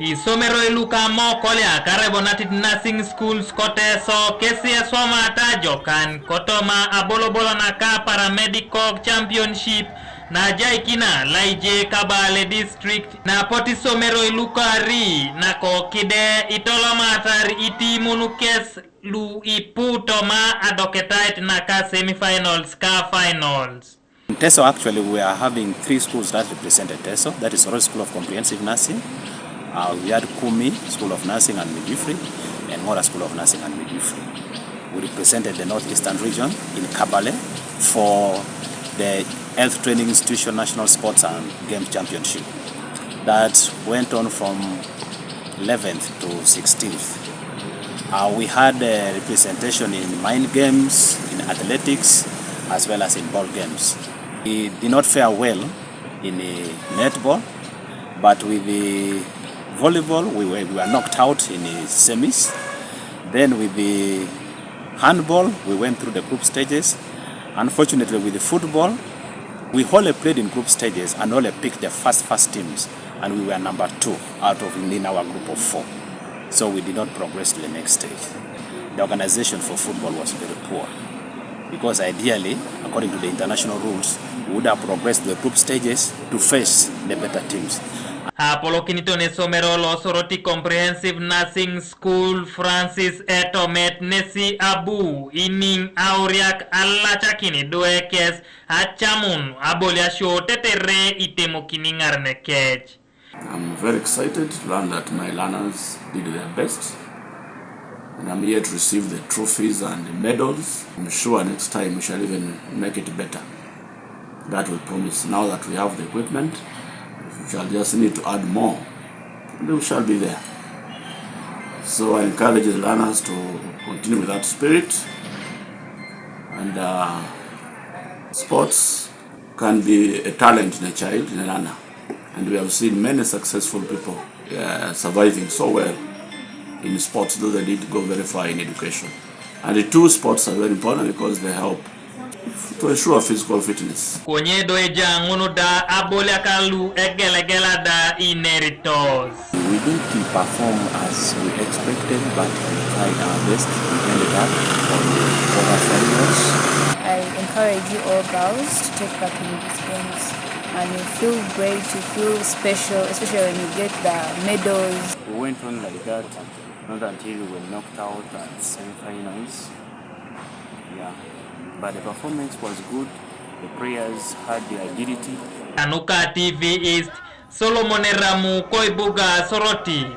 Isomeroi luka mokolya karevonatit nursing schools koteso kesie soma tajokan kotoma abolobolo na ka paramedical championship na jaikina laije kabale district na potisomeroi lukari na kokide itolomatar iti munukes lu iputoma adoketait na ka semifinals ka finals. In TESO, actually, we are having 3 schools that represented TESO. That is Oro School of Comprehensive Nursing. We had Kumi School of Nursing and Midwifery and Mora School of Nursing and Midwifery. We represented the Northeastern region in Kabale for the Health Training Institution National Sports and Games Championship. That went on from 11th to 16th. We had representation in mind games, in athletics, as well as in ball games. We did not fare well in netball, but with the volleyball, we were knocked out in the semis. Then with the handball, we went through the group stages. Unfortunately, with the football, we only played in group stages and only picked the first teams, and we were number 2 out of in our group of 4. So we did not progress to the next stage. The organization for football was very poor, because ideally, according to the international rules, we would have progressed the group stages to face the better teams. Apollo kinitone Somerolo Soroti Comprehensive Nursing School Francis Etomet Nesi Abu Ining Auriak Allachakini Doekes Achamun Abolia Show Tetere Itemokini Ngarnekech. I'm very excited to learn that my learners did their best, and I'm here to receive the trophies and the medals. I'm sure next time we shall even make it better. That we promise. Now that we have the equipment, we shall just need to add more, and we shall be there. So I encourage the learners to continue with that spirit, and sports can be a talent in a child, in a learner, and we have seen many successful people surviving so well in sports, though they did go very far in education. And the 2 sports are very important because they help to ensure physical fitness. Konye doeja ngunu da abolia kalu egelegela da ineritos. We didn't perform as we expected, but we tried our best. We ended up on the quarterfinals. I encourage you all girls to take part in these games, and you feel great, you feel special, especially when you get the medals. We went on like that, not until we were knocked out at semi-finals. Yeah. But the performance was good. The players had the agility. Anuka TV East, Solomon Ramu Koibuga Soroti.